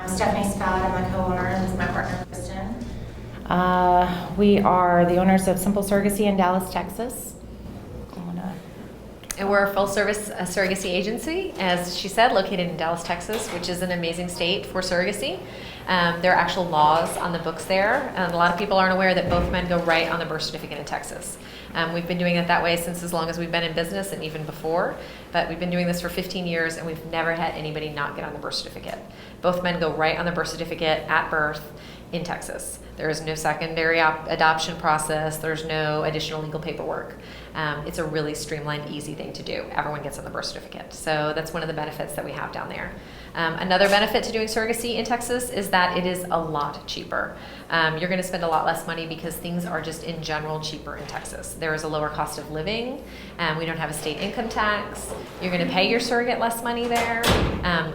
I'm Stephanie Spout. I'm a co-owner, and this is my partner, Kristen. We are the owners of Simple Surrogacy in Dallas, Texas. And we're a full-service surrogacy agency, as she said, located in Dallas, Texas, which is an amazing state for surrogacy. There are actual laws on the books there. A lot of people aren't aware that both men go right on the birth certificate in Texas. We've been doing it that way since as long as we've been in business and even before. But we've been doing this for 15 years, and we've never had anybody not get on the birth certificate. Both men go right on the birth certificate at birth in Texas. There is no secondary adoption process. There's no additional legal paperwork. It's a really streamlined, easy thing to do. Everyone gets on the birth certificate. So that's one of the benefits that we have down there. Another benefit to doing surrogacy in Texas is that it is a lot cheaper. You're going to spend a lot less money because things are just in general cheaper in Texas. There is a lower cost of living. We don't have a state income tax. You're going to pay your surrogate less money there.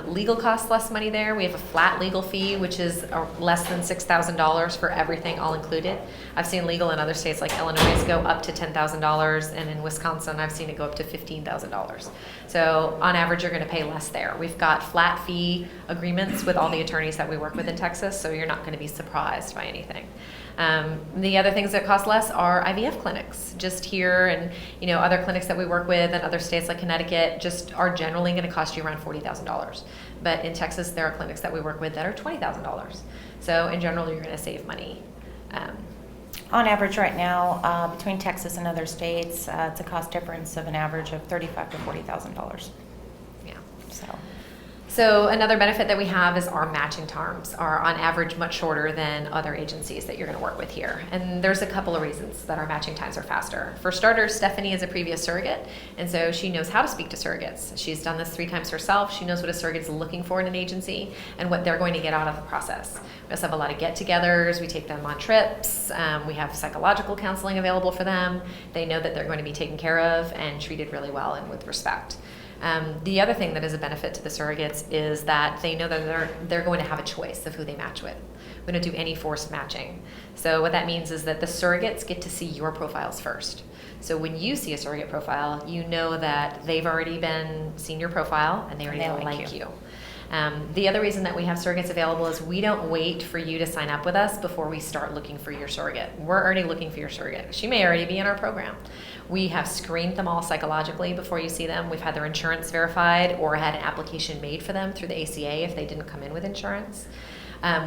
Legal costs less money there. We have a flat legal fee, which is less than $6,000 for everything all included. I've seen legal in other states like Illinois go up to $10,000, and in Wisconsin I've seen it go up to $15,000. So on average you're going to pay less there. We've got flat fee agreements with all the attorneys that we work with in Texas, so you're not going to be surprised by anything. The other things that cost less are IVF clinics. Just here and other clinics that we work with in other states like Connecticut just are generally going to cost you around $40,000. But in Texas there are clinics that we work with that are $20,000. So in general you're going to save money. On average right now, between Texas and other states, it's a cost difference of an average of $35,000 to $40,000. Yeah. So another benefit that we have is our matching terms are on average much shorter than other agencies that you're going to work with here. And there's a couple of reasons that our matching times are faster. For starters, Stephanie is a previous surrogate, and so she knows how to speak to surrogates. She's done this 3 times herself. She knows what a surrogate is looking for in an agency and what they're going to get out of the process. We also have a lot of get-togethers. We take them on trips. We have psychological counseling available for them. They know that they're going to be taken care of and treated really well and with respect. The other thing that is a benefit to the surrogates is that they know that they're going to have a choice of who they match with. We don't do any forced matching. So what that means is that the surrogates get to see your profiles first. So when you see a surrogate profile, you know that they've already seen your profile and they already like you. The other reason that we have surrogates available is we don't wait for you to sign up with us before we start looking for your surrogate. We're already looking for your surrogate. She may already be in our program. We have screened them all psychologically before you see them. We've had their insurance verified or had an application made for them through the ACA if they didn't come in with insurance.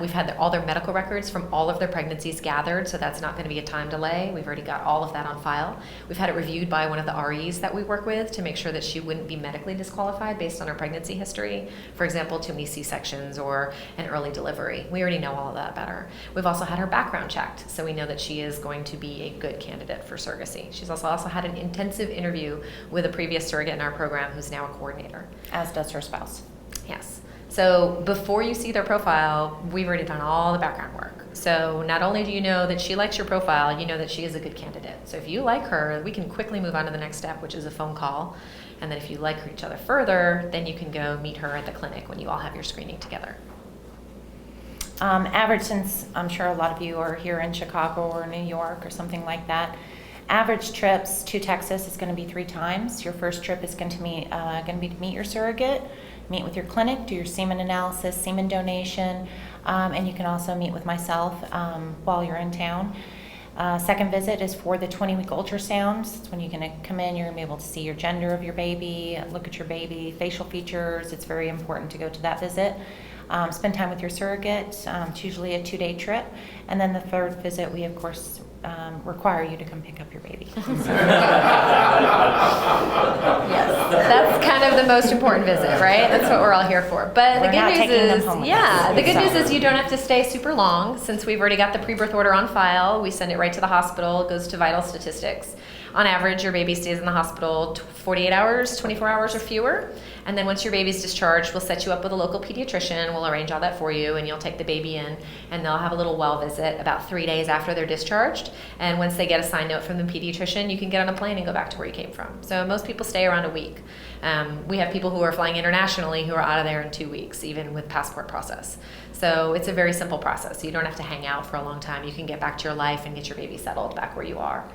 We've had all their medical records from all of their pregnancies gathered, so that's not going to be a time delay. We've already got all of that on file. We've had it reviewed by one of the REs that we work with to make sure that she wouldn't be medically disqualified based on her pregnancy history. For example, too many C-sections or an early delivery. We already know all of that about her. We've also had her background checked, so we know that she is going to be a good candidate for surrogacy. She's also had an intensive interview with a previous surrogate in our program who's now a coordinator. As does her spouse. Yes. So before you see their profile, we've already done all the background work. So not only do you know that she likes your profile, you know that she is a good candidate. So if you like her, we can quickly move on to the next step, which is a phone call. And then if you like each other further, then you can go meet her at the clinic when you all have your screening together. Average, since I'm sure a lot of you are here in Chicago or New York or something like that, average trips to Texas is going to be 3 times. Your first trip is going to be to meet your surrogate, meet with your clinic, do your semen analysis, semen donation, and you can also meet with myself while you're in town. Second visit is for the 20-week ultrasounds. It's when you're going to come in, you're going to be able to see your gender of your baby, look at your baby, facial features. It's very important to go to that visit. Spend time with your surrogate. It's usually a 2-day trip. And then the third visit, we, of course, require you to come pick up your baby. Yes, that's kind of the most important visit, right? That's what we're all here for. But the good news is, the good news is you don't have to stay super long. Since we've already got the pre-birth order on file, we send it right to the hospital. It goes to vital statistics. On average, your baby stays in the hospital 48 hours, 24 hours or fewer. And then once your baby's discharged, we'll set you up with a local pediatrician. We'll arrange all that for you, and you'll take the baby in, and they'll have a little well visit about 3 days after they're discharged. And once they get a signed note from the pediatrician, you can get on a plane and go back to where you came from. So most people stay around a week. We have people who are flying internationally who are out of there in 2 weeks, even with passport process. So it's a very simple process. You don't have to hang out for a long time. You can get back to your life and get your baby settled back where you are.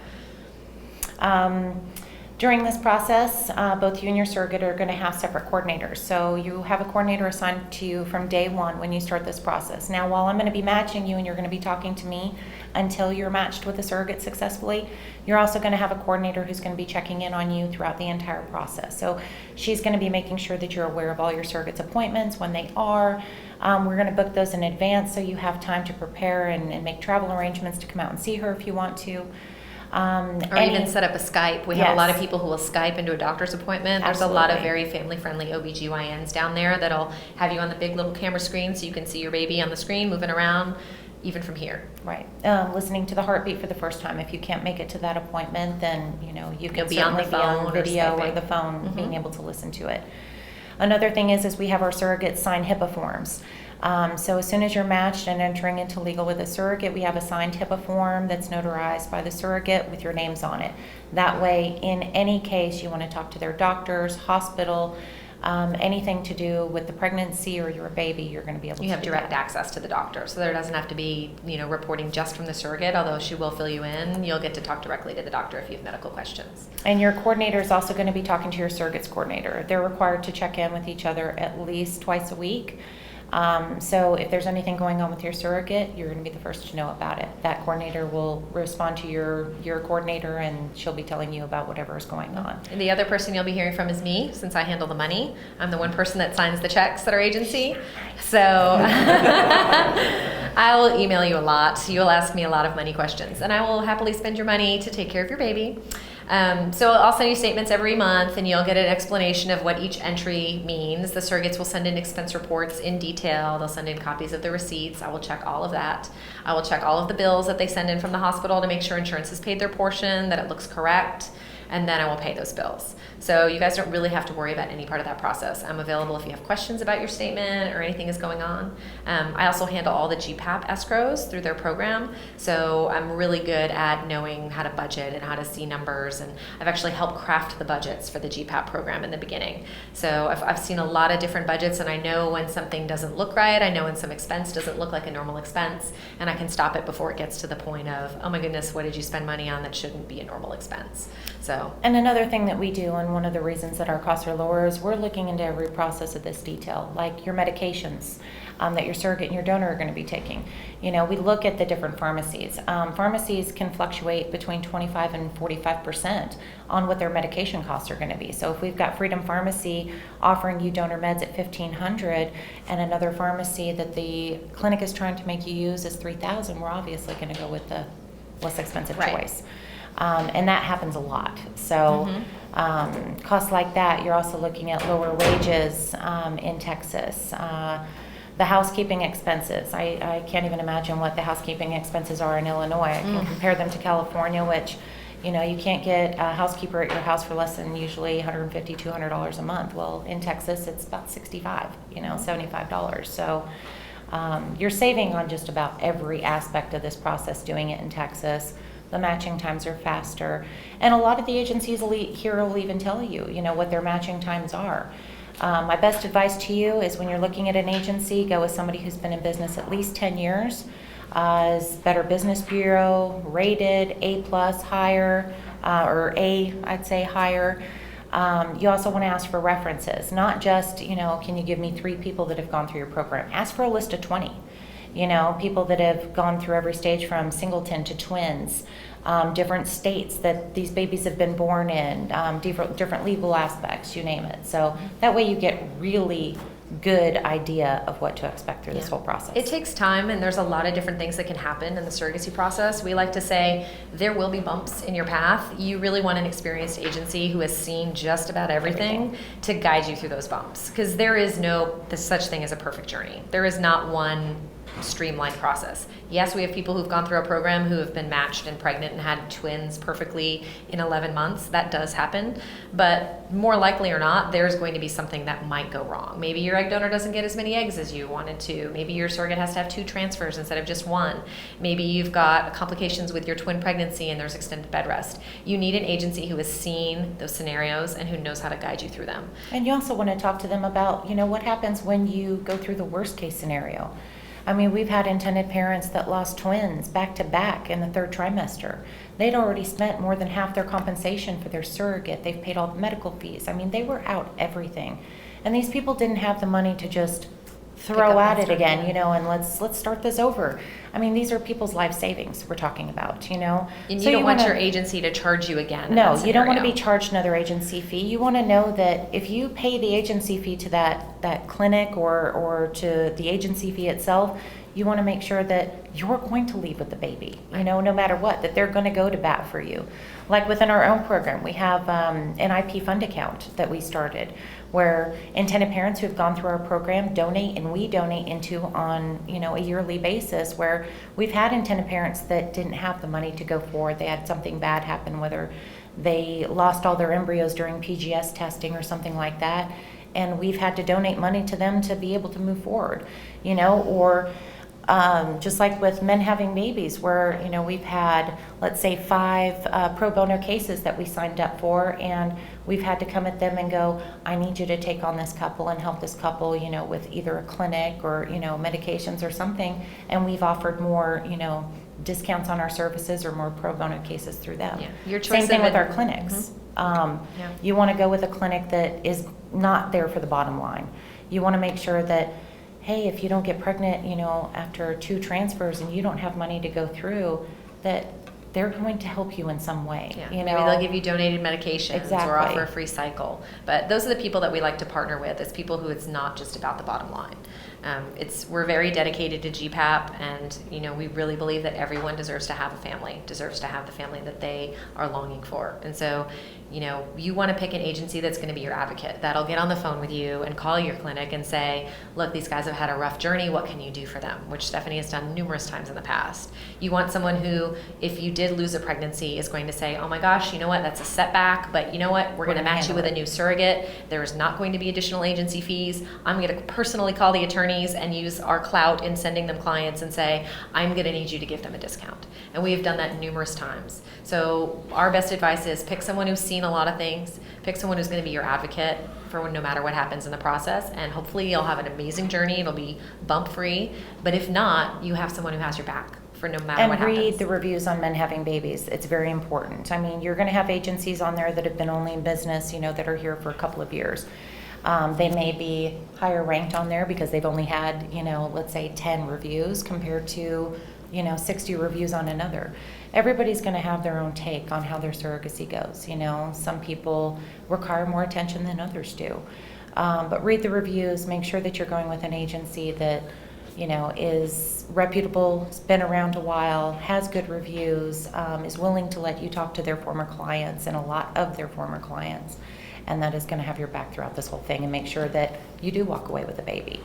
During this process, both you and your surrogate are going to have separate coordinators. So you have a coordinator assigned to you from day one when you start this process. Now, while I'm going to be matching you and you're going to be talking to me until you're matched with a surrogate successfully, you're also going to have a coordinator who's going to be checking in on you throughout the entire process. So she's going to be making sure that you're aware of all your surrogate's appointments, when they are. We're going to book those in advance so you have time to prepare and make travel arrangements to come out and see her if you want to. Or even set up a Skype. We have a lot of people who will Skype into a doctor's appointment. There's Absolutely. a lot of very family-friendly OBGYNs down there that'll have you on the big little camera screen so you can see your baby on the screen moving around, even from here. Right. Listening to the heartbeat for the first time. If you can't make it to that appointment, then you can be on the certainly be on phone or video or Skyping. the phone, being able to listen to it. Another thing is we have our surrogates sign HIPAA forms. So as soon as you're matched and entering into legal with a surrogate, we have a signed HIPAA form that's notarized by the surrogate with your names on it. That way, in any case you want to talk to their doctors, hospital, anything to do with the pregnancy or your baby, you're going to be able to You have do direct that. access to the doctor, so there doesn't have to be, reporting just from the surrogate, although she will fill you in. You'll get to talk directly to the doctor if you have medical questions. And your coordinator is also going to be talking to your surrogate's coordinator. They're required to check in with each other at least twice a week. So if there's anything going on with your surrogate, you're going to be the first to know about it. That coordinator will respond to your coordinator, and she'll be telling you about whatever is going on. And the other person you'll be hearing from is me, since I handle the money. I'm the one person that signs the checks at our agency. So I will email you a lot. You will ask me a lot of money questions, and I will happily spend your money to take care of your baby. So I'll send you statements every month, and you'll get an explanation of what each entry means. The surrogates will send in expense reports in detail. They'll send in copies of the receipts. I will check all of that. I will check all of the bills that they send in from the hospital to make sure insurance has paid their portion, that it looks correct, and then I will pay those bills. So you guys don't really have to worry about any part of that process. I'm available if you have questions about your statement or anything is going on. I also handle all the GPAP escrows through their program, so I'm really good at knowing how to budget and how to see numbers, and I've actually helped craft the budgets for the GPAP program in the beginning. So I've seen a lot of different budgets, and I know when something doesn't look right. I know when some expense doesn't look like a normal expense, and I can stop it before it gets to the point of, oh my goodness, what did you spend money on that shouldn't be a normal expense? So. And another thing that we do, and one of the reasons that our costs are lower, is we're looking into every process of this detail, like your medications that your surrogate and your donor are going to be taking. We look at the different pharmacies. Pharmacies can fluctuate between 25 and 45% on what their medication costs are going to be. So if we've got Freedom Pharmacy offering you donor meds at $1,500 and another pharmacy that the clinic is trying to make you use is $3,000, we're obviously going to go with the less expensive choice. And that happens a lot. So costs like that, you're also looking at lower wages in Texas. The housekeeping expenses, I can't even imagine what the housekeeping expenses are in Illinois. I can compare them to California, which, you can't get a housekeeper at your house for less than usually $150, $200 a month. Well, in Texas, it's about $65, $75. So you're saving on just about every aspect of this process doing it in Texas. The matching times are faster. And a lot of the agencies here will even tell you, what their matching times are. My best advice to you is when you're looking at an agency, go with somebody who's been in business at least 10 years, is Better Business Bureau, rated A+, higher, or A, I'd say higher. You also want to ask for references, not just, can you give me 3 people that have gone through your program? Ask for a list of 20. People that have gone through every stage from singleton to twins, different states that these babies have been born in, different legal aspects, you name it. So that way you get really good idea of what to expect through this whole process. It takes time, and there's a lot of different things that can happen in the surrogacy process. We like to say there will be bumps in your path. You really want an experienced agency who has seen just about everything to guide you through those bumps, because there is no such thing as a perfect journey. There is not one streamlined process. Yes, we have people who've gone through our program who have been matched and pregnant and had twins perfectly in 11 months. That does happen. But more likely or not, there's going to be something that might go wrong. Maybe your egg donor doesn't get as many eggs as you wanted to. Maybe your surrogate has to have 2 transfers instead of just 1. Maybe you've got complications with your twin pregnancy and there's extended bed rest. You need an agency who has seen those scenarios and who knows how to guide you through them. And you also want to talk to them about, what happens when you go through the worst case scenario. I mean, we've had intended parents that lost twins back to back in the 3rd trimester. They'd already spent more than half their compensation for their surrogate. They've paid all the medical fees. I mean, they were out everything. And these people didn't have the money to just throw at it again, you know, and let's start this over. I mean, these are people's life savings we're talking about, you know. And So you don't want wanna- your agency to charge you again. in No, that you don't want to be scenario. charged another agency fee. You want to know that if you pay the agency fee to that clinic or to the agency fee itself, you want to make sure that you're going to leave with the baby, you know, no matter what, that they're going to go to bat for you. Like within our own program, we have an IP fund account that we started where intended parents who have gone through our program donate, and we donate into on, you know, a yearly basis, where we've had intended parents that didn't have the money to go forward. They had something bad happen, whether they lost all their embryos during PGS testing or something like that, and we've had to donate money to them to be able to move forward, you know, or just like with men having babies, where, you know, we've had, let's say, 5 pro bono cases that we signed up for, and we've had to come at them and go, I need you to take on this couple and help this couple, you know, with either a clinic or, you know, medications or something, and we've offered more, you know, discounts on our services or more pro bono cases through them. Yeah. Your choice Same thing of with it- our clinics. Yeah. You want to go with a clinic that is not there for the bottom line. You want to make sure that, hey, if you don't get pregnant, you know, after 2 transfers and you don't have money to go through, that they're going to help you in some way. Yeah, you maybe know? they'll give you donated medications Exactly. or offer a free cycle. But those are the people that we like to partner with. It's people who it's not just about the bottom line. We're very dedicated to GPAP, and you know, we really believe that everyone deserves to have a family, deserves to have the family that they are longing for. And so, you know, you want to pick an agency that's going to be your advocate, that'll get on the phone with you and call your clinic and say, look, these guys have had a rough journey, what can you do for them? Which Stephanie has done numerous times in the past. You want someone who, if you did lose a pregnancy, is going to say, oh my gosh, you know what, that's a setback, but you know what, we're going to match you with a new surrogate. There is not going to be additional agency fees. I'm going to personally call the attorneys and use our clout in sending them clients and say, I'm going to need you to give them a discount. And we have done that numerous times. So our best advice is pick someone who's seen a lot of things, pick someone who's going to be your advocate for no matter what happens in the process, and hopefully you'll have an amazing journey. It'll be bump free. But if not, you have someone who has your back for no matter what happens. And read the reviews on men having babies. It's very important. I mean, you're going to have agencies on there that have been only in business, you know, that are here for a couple of years. They may be higher ranked on there because they've only had, you know, let's say 10 reviews compared to, you know, 60 reviews on another. Everybody's going to have their own take on how their surrogacy goes. You know, some people require more attention than others do. But read the reviews, make sure that you're going with an agency that, you know, is reputable, has been around a while, has good reviews, is willing to let you talk to their former clients and a lot of their former clients. And that is going to have your back throughout this whole thing and make sure that you do walk away with a baby.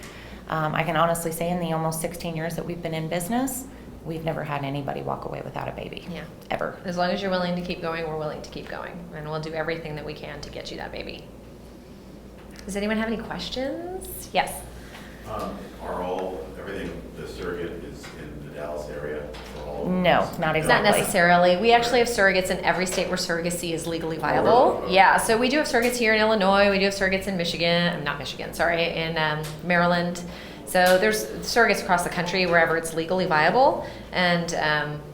I can honestly say in the almost 16 years that we've been in business, we've never had anybody walk away without a baby. Yeah. Ever. As long as you're willing to keep going, we're willing to keep going. And we'll do everything that we can to get you that baby. Does anyone have any questions? Yes. Everything, the surrogate is in the Dallas area for all of them? No, not Not exactly. necessarily. We actually have surrogates in every state where surrogacy is legally viable. really? Yeah, so we do have surrogates here in Illinois. We do have surrogates in Michigan. Not Michigan, sorry, in Maryland. So there's surrogates across the country wherever it's legally viable, and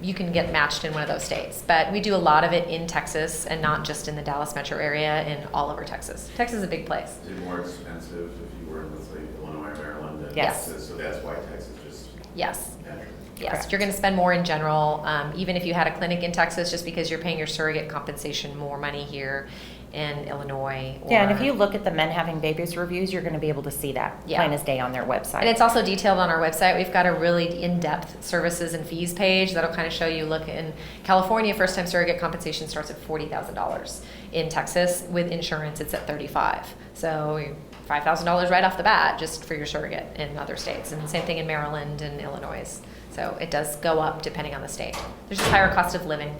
you can get matched in one of those states. But we do a lot of it in Texas and not just in the Dallas metro area, in all over Texas. Texas is a big place. Is it more expensive if you were in, let's say, Illinois or Maryland than Yes. Texas? So that's why Texas just Yes. naturally. Yes, Correct. you're going to spend more in general, even if you had a clinic in Texas, just because you're paying your surrogate compensation more money here in Illinois. Yeah, and or- if you look at the men having babies reviews, you're going to be able to see that Yeah. plain as day on their website. And it's also detailed on our website. We've got a really in-depth services and fees page that'll kind of show you, look, in California, first-time surrogate compensation starts at $40,000. In Texas, with insurance, it's at $35,000. So $5,000 right off the bat just for your surrogate in other states. And same thing in Maryland and Illinois. So it does go up depending on the state. There's just higher cost of living.